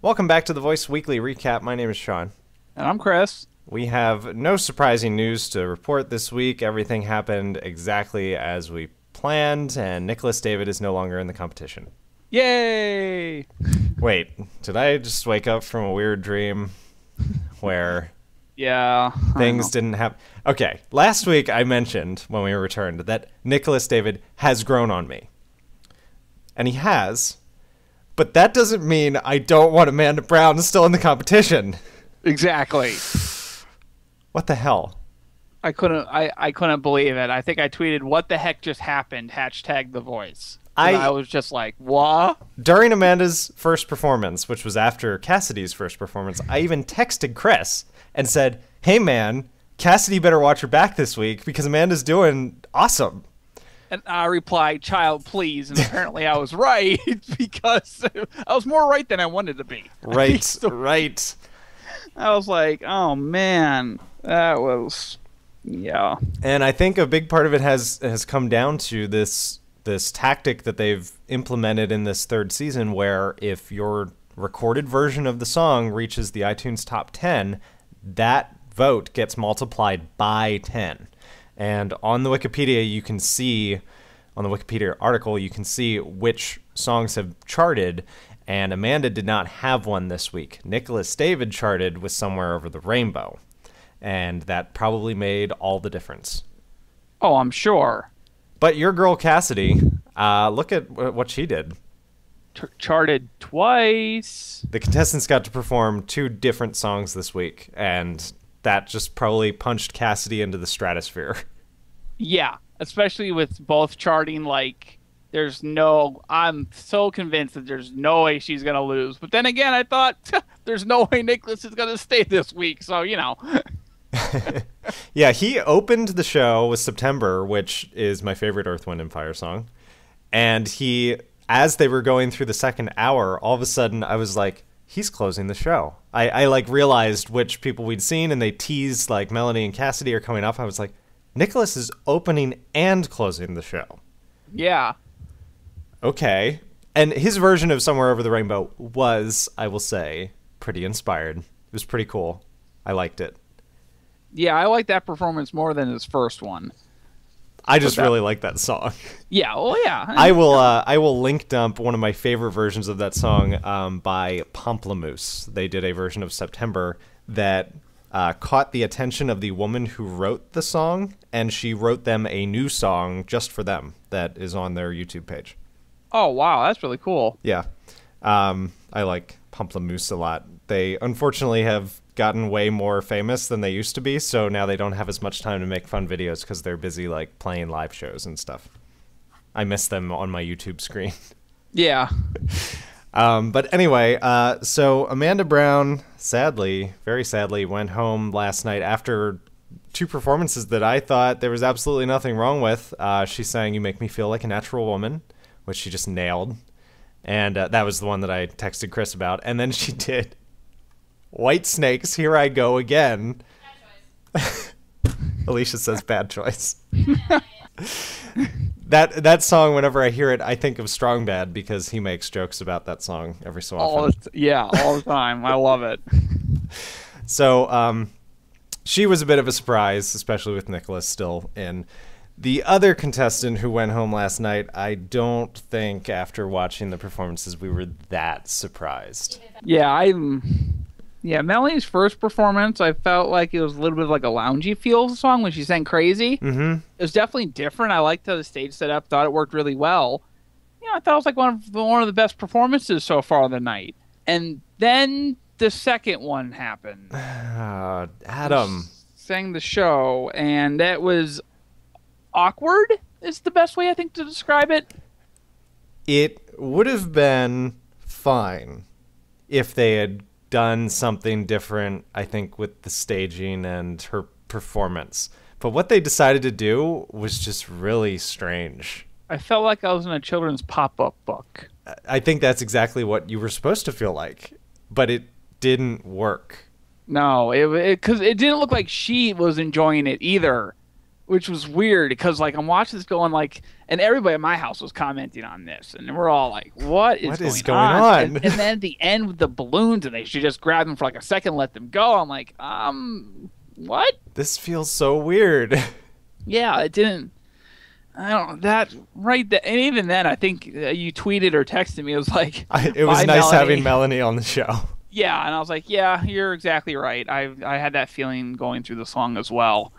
Welcome back to the Voice Weekly Recap. My name is Sean. And I'm Chris. We have no surprising news to report this week. Everything happened exactly as we planned, and Nicholas David is no longer in the competition. Yay! Wait, did I just wake up from a weird dream where things didn't happen? Okay, last week I mentioned when we returned that Nicholas David has grown on me. And he has, but that doesn't mean I don't want Amanda Brown still in the competition. Exactly. What the hell? I couldn't believe it. I think I tweeted, "What the heck just happened?" # The Voice. I was just like, what? During Amanda's first performance, which was after Cassidy's first performance, I even texted Chris and said, "Hey man, Cassidy better watch her back this week because Amanda's doing awesome." And I replied, "Child, please." And apparently I was right because I was more right than I wanted to be. Right, right. I was like, oh man, that was, yeah. And I think a big part of it has come down to this tactic that they've implemented in this third season, where if your recorded version of the song reaches the iTunes top 10, that vote gets multiplied by 10. And on the Wikipedia, you can see, on the Wikipedia article, you can see which songs have charted, and Amanda did not have one this week. Nicholas David charted with Somewhere Over the Rainbow, and that probably made all the difference. Oh, I'm sure. But your girl Cassidy, look at what she did. Charted twice. The contestants got to perform 2 different songs this week, and that just probably punched Cassidy into the stratosphere. Yeah, especially with both charting, like, I'm so convinced that there's no way she's going to lose. But then again, I thought, there's no way Nicholas is going to stay this week, so, you know. Yeah, he opened the show with September, which is my favorite Earth, Wind, and Fire song. And as they were going through the second hour, all of a sudden I was like, he's closing the show. I realized which people we'd seen, and they teased like Melanie and Cassidy are coming up. I was like, Nicholas is opening and closing the show. Yeah. Okay. And his version of Somewhere Over the Rainbow was, I will say, pretty inspired. It was pretty cool. I liked it. Yeah, I like that performance more than his first one. I just really like that song. Yeah, well, yeah. I will link dump one of my favorite versions of that song by Pomplamoose. They did a version of September that caught the attention of the woman who wrote the song, and she wrote them a new song just for them that is on their YouTube page. Oh, wow, that's really cool. Yeah. I like Pomplamoose a lot. They unfortunately have gotten way more famous than they used to be, so now they don't have as much time to make fun videos because they're busy like playing live shows and stuff. I miss them on my YouTube screen. Yeah. But anyway, so Amanda Brown, sadly, very sadly, went home last night after 2 performances that I thought there was absolutely nothing wrong with. She sang "You Make Me Feel Like a Natural Woman," which she just nailed. And that was the one that I texted Chris about. And then she did White Snake's "Here I Go Again." Bad choice. Alicia says bad choice. That song, whenever I hear it, I think of Strong Bad because he makes jokes about that song every so often. All the time. I love it. So she was a bit of a surprise, especially with Nicholas still in. The other contestant who went home last night, I don't think after watching the performances we were that surprised. Yeah, Melanie's first performance, I felt like it was a little bit of like a loungy feel song when she sang "Crazy." Mm-hmm. It was definitely different. I liked how the stage set up. Thought it worked really well. I thought it was like one of the best performances so far of the night. And then the second one happened. Adam sang the show, and that was awkward. Is the best way I think to describe it. It would have been fine if they had done something different, I think, with the staging and her performance. But what they decided to do was just really strange. I felt like I was in a children's pop-up book. I think that's exactly what you were supposed to feel like, but it didn't work. No, because it didn't look like she was enjoying it either. which was weird because like I'm watching this going like, and everybody at my house was commenting on this, and we're all like, "What is going on?" And then at the end with the balloons, and they should just grab them for like a second, let them go. I'm like, what? This feels so weird. Yeah, it didn't. I don't that right there, and even then, I think you tweeted or texted me. It was like, it was nice Melanie. having Melanie on the show. Yeah, and I was like, yeah, you're exactly right. I had that feeling going through the song as well.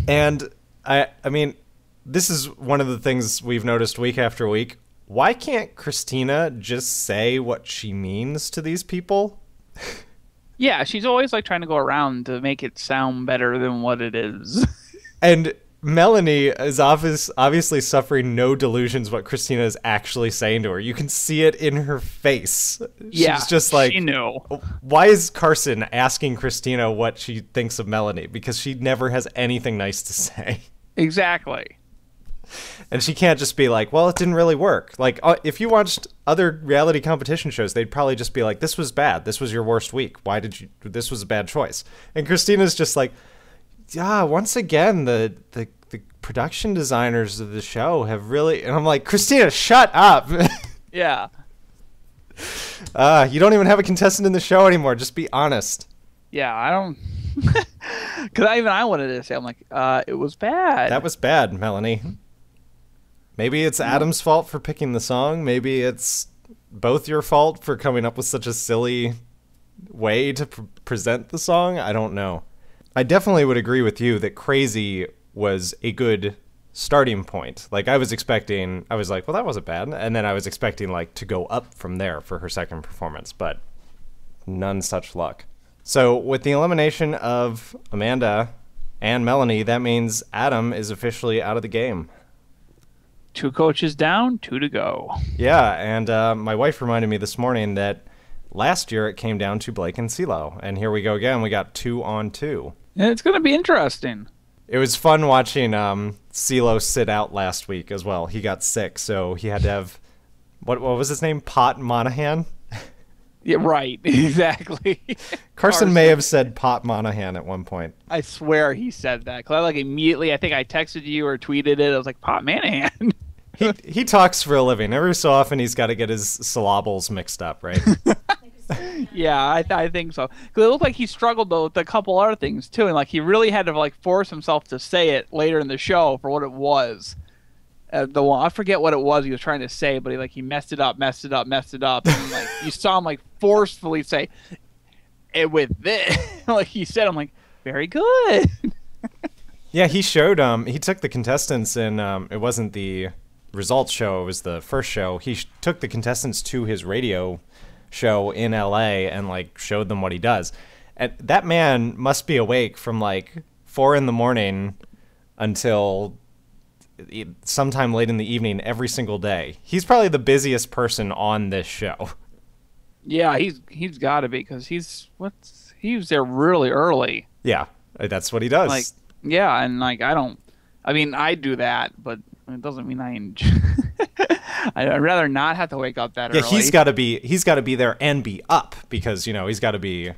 And I mean, this is one of the things we've noticed week after week. Why can't Christina just say what she means to these people? Yeah, she's always like trying to go around to make it sound better than what it is. And Melanie is obviously suffering no delusions what Christina is actually saying to her. You can see it in her face. Yeah, she's just like, she knew. Why is Carson asking Christina what she thinks of Melanie? Because she never has anything nice to say. Exactly. And she can't just be like, well, it didn't really work. Like, if you watched other reality competition shows, they'd probably just be like, this was bad. This was your worst week. This was a bad choice. And Christina's just like, yeah, once again, the production designers of the show have really... And I'm like, Christina, shut up. Yeah. You don't even have a contestant in the show anymore. Just be honest. Yeah, I don't... Because I wanted to say, I'm like, it was bad. That was bad, Melanie. Maybe it's Adam's fault for picking the song. Maybe it's both your fault for coming up with such a silly way to present the song. I don't know. I definitely would agree with you that Crazy was a good starting point. Like, I was like, well, that wasn't bad. And then I was expecting, like, to go up from there for her second performance, but none such luck. So with the elimination of Amanda and Melanie, that means Adam is officially out of the game. 2 coaches down, 2 to go. Yeah, and my wife reminded me this morning that last year it came down to Blake and CeeLo, and here we go again. We got 2 on 2. And it's going to be interesting. It was fun watching CeeLo sit out last week as well. He got sick, so he had to have what was his name? Pot Monahan. Yeah, right. Exactly. Carson may have said Pot Monahan at one point. I swear he said that. Because I immediately, I think I texted you or tweeted it. I was like, Pot Monahan. He talks for a living. Every so often he's got to get his syllables mixed up, right? Yeah, I think so. Because it looked like he struggled though with a couple other things too, and like he really had to force himself to say it later in the show for what it was. The one I forget what it was he was trying to say, but he messed it up, and you saw him forcefully say it with this. He said, I'm like, very good. Yeah, he showed he took the contestants in it wasn't the results show, it was the first show. He took the contestants to his radio show in LA and showed them what he does. And that man must be awake from 4 a.m. until sometime late in the evening every single day. He's probably the busiest person on this show. Yeah, he's got to be, because he was there really early. Yeah, that's what he does. Yeah, and I do that, but it doesn't mean I enjoy. I'd rather not have to wake up that early. Yeah, he's got to be there and be up, because he's got to be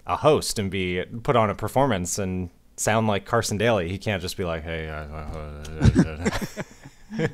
a host and put on a performance and sound like Carson Daly. He can't just be like, hey,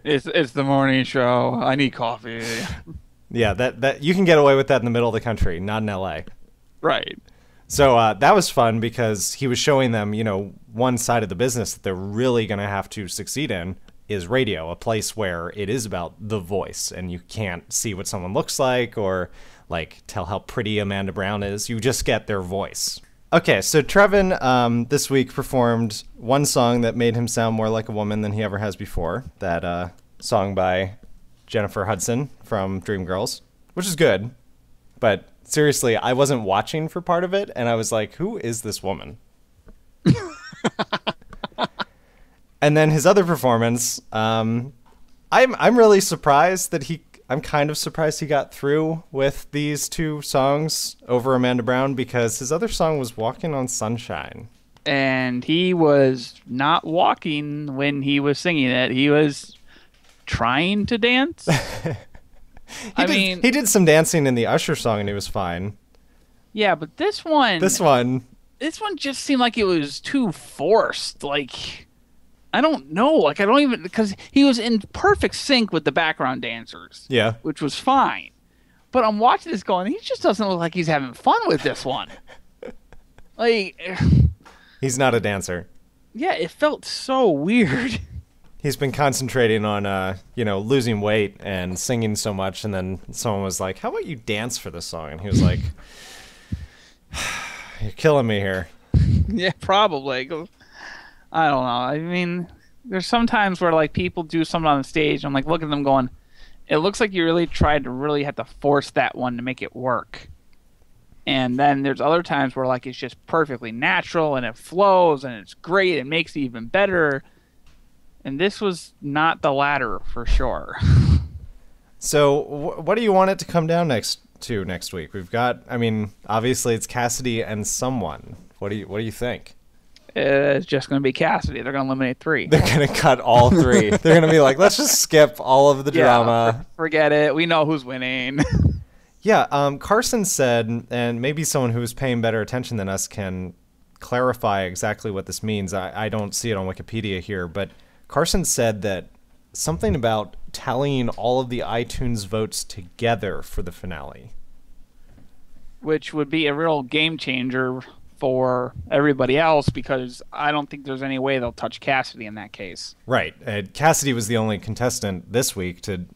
it's the morning show. I need coffee. Yeah, that you can get away with that in the middle of the country, not in LA. Right. So that was fun because he was showing them, one side of the business that they're really going to have to succeed in is radio, a place where it is about the voice, and you can't see what someone looks like or tell how pretty Amanda Brown is. You just get their voice. Okay, so Trevin this week performed one song that made him sound more like a woman than he ever has before. That song by Jennifer Hudson from Dreamgirls, which is good. But seriously, I wasn't watching for part of it, and I was like, who is this woman? And then his other performance, I'm really surprised that I'm kind of surprised he got through with these 2 songs over Amanda Brown, because his other song was Walking on Sunshine. And he was not walking when he was singing it. He was trying to dance. He did some dancing in the Usher song and he was fine. Yeah, but this one just seemed like it was too forced. I don't know. Like, I don't even, because he was in perfect sync with the background dancers. Yeah. Which was fine. But I'm watching this going, he just doesn't look like he's having fun with this one. Like, He's not a dancer. yeah, it felt so weird. He's been concentrating on, losing weight and singing so much, and then someone was like, how about you dance for this song? And he was like, you're killing me here. Yeah, probably. I don't know. I mean, there's some times where, like, people do something on the stage, and I'm like, look at them going, it looks like you really tried to really have to force that one to make it work. And then there's other times where, like, it's just perfectly natural, and it flows, and it's great, it makes it even better. And this was not the latter, for sure. So what do you want it to come down next week? We've got, I mean, obviously it's Cassidy and someone. What do you think? It's just going to be Cassidy. They're going to eliminate 3. They're going to cut all 3. They're going to be like, let's just skip all of the drama. Forget it. We know who's winning. Yeah, Carson said, and maybe someone who's paying better attention than us can clarify exactly what this means. I don't see it on Wikipedia here, but Carson said that something about tallying all of the iTunes votes together for the finale. Which would be a real game changer for everybody else, because I don't think there's any way they'll touch Cassidy in that case. Right. Cassidy was the only contestant this week to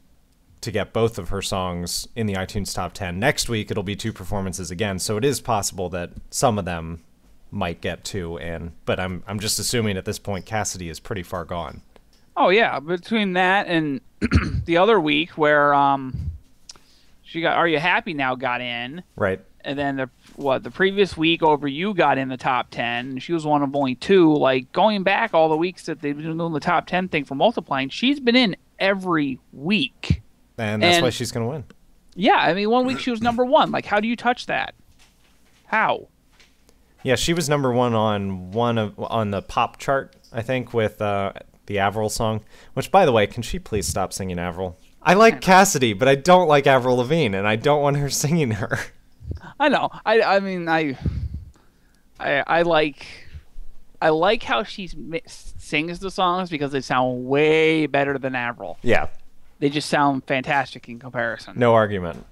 get both of her songs in the iTunes Top 10. Next week, it'll be 2 performances again, so it is possible that some of them might get 2 in. But I'm just assuming at this point Cassidy is pretty far gone. Oh, yeah. Between that and the other week where she got Are You Happy Now got in. Right. And then the previous week Over You got in the top 10, and she was one of only 2. Like, going back all the weeks that they've been doing the top 10 thing for Multiplying, she's been in every week. And that's why she's going to win. Yeah, I mean, one week she was number 1. Like, how do you touch that? How? Yeah, she was number 1 on the pop chart, I think, with the Avril song. Which, by the way, can she please stop singing Avril? I like Cassidy, but I don't like Avril Lavigne, and I don't want her singing her. I know. I mean, I like how she sings the songs, because they sound way better than Avril. Yeah. They just sound fantastic in comparison. No argument.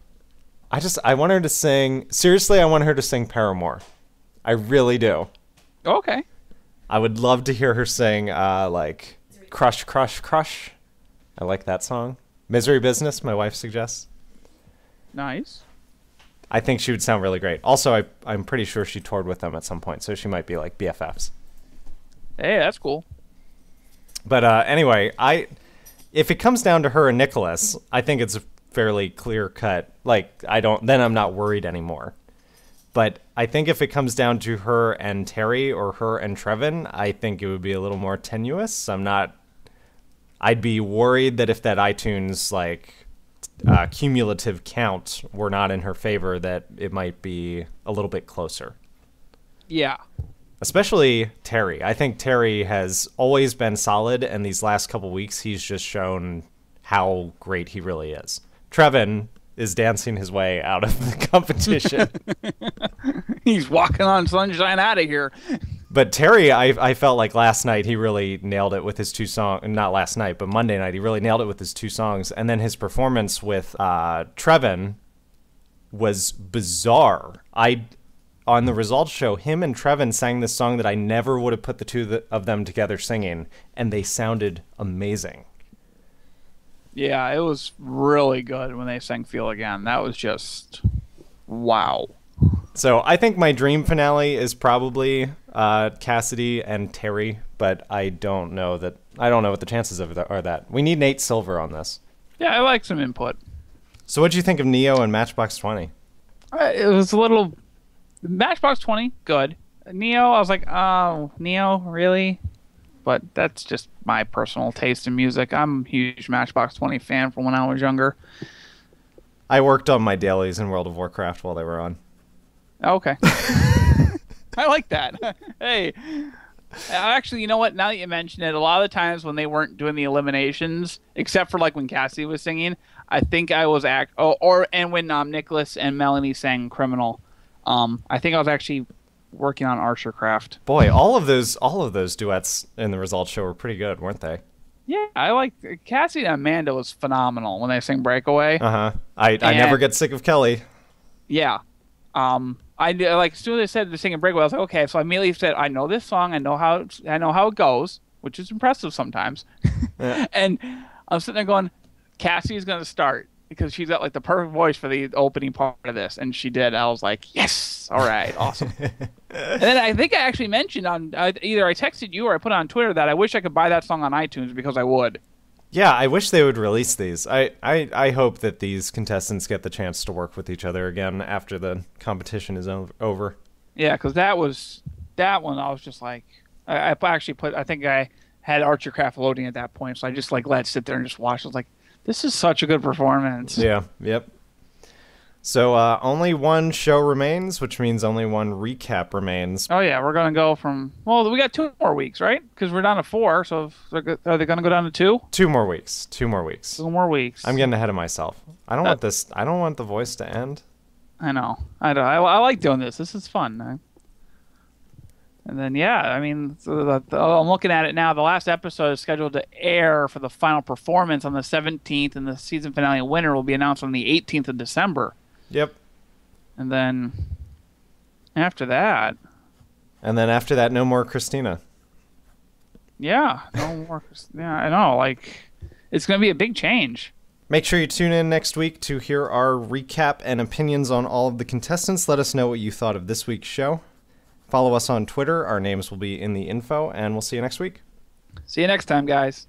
I want her to sing, seriously, I want her to sing Paramore. I really do. Okay. I would love to hear her sing, like, Crush, Crush, Crush. I like that song. Misery Business, my wife suggests. Nice. I think she would sound really great. Also, I'm pretty sure she toured with them at some point, so she might be like BFFs. Hey, that's cool. But anyway, if it comes down to her and Nicholas, I think it's a fairly clear cut. Like, then I'm not worried anymore. But I think if it comes down to her and Terry or her and Trevin, I think it would be a little more tenuous. I'd be worried that if that iTunes, like, cumulative count were not in her favor, that it might be a little bit closer. Yeah. Especially Terry. I think Terry has always been solid, and these last couple weeks he's just shown how great he really is. Trevin is dancing his way out of the competition. He's walking on sunshine out of here. But Terry, I felt like last night he really nailed it with his 2 songs. Not last night, but Monday night he really nailed it with his 2 songs. And then his performance with Trevin was bizarre. On the results show, him and Trevin sang this song that I never would have put the 2 of them together singing, and they sounded amazing. Yeah, it was really good when they sang Feel Again. That was just wow. So I think my dream finale is probably Cassidy and Terry, but I don't know what the chances of it are that. We need Nate Silver on this. Yeah, I like some input. So what do you think of Neo and Matchbox 20? It was a little Matchbox 20, good. Neo, I was like, oh, Neo, really? But that's just my personal taste in music. I'm a huge Matchbox 20 fan from when I was younger. I worked on my dailies in World of Warcraft while they were on. Okay. I like that. Hey. Actually, you know what? Now that you mention it, a lot of the times when they weren't doing the eliminations, except for like when Cassie was singing, I think I was and when Nicholas and Melanie sang Criminal, I think I was actually working on Archercraft. Boy, all of those duets in the results show were pretty good, weren't they? Yeah, I like Cassie and Amanda was phenomenal when they sing Breakaway. I never get sick of Kelly. Yeah. I like as soon as they said they're singing Breakaway, I was like, okay. So I immediately said, I know this song. I know how it goes, which is impressive sometimes. Yeah. And I'm sitting there going, Cassie's gonna start because she's got like the perfect voice for the opening part of this, and she did. I was like, yes, all right, awesome. And then I think I actually mentioned on either I texted you or I put on Twitter that I wish I could buy that song on iTunes because I would. Yeah, I wish they would release these. I hope that these contestants get the chance to work with each other again after the competition is over. Yeah, because that one I was just like, I actually put, I think I had Archercraft loading at that point, so I just like let it sit there and just watch. I was like, this is such a good performance. Yeah, yep. So only one show remains, which means only one recap remains. Oh yeah, we're gonna go from, well, we got 2 more weeks, right? Because we're down to 4. So are they gonna go down to 2? 2 more weeks. 2 more weeks. 2 more weeks. I'm getting ahead of myself. I don't want this. I don't want The Voice to end. I know. I like doing this. This is fun. And then yeah, I mean, I'm looking at it now. The last episode is scheduled to air for the final performance on the 17th, and the season finale winner will be announced on the 18th of December. Yep. And then after that, no more Christina. Yeah, no more. Yeah, I know. Like, it's going to be a big change. Make sure you tune in next week to hear our recap and opinions on all of the contestants. Let us know what you thought of this week's show. Follow us on Twitter. Our names will be in the info, and we'll see you next week. See you next time, guys.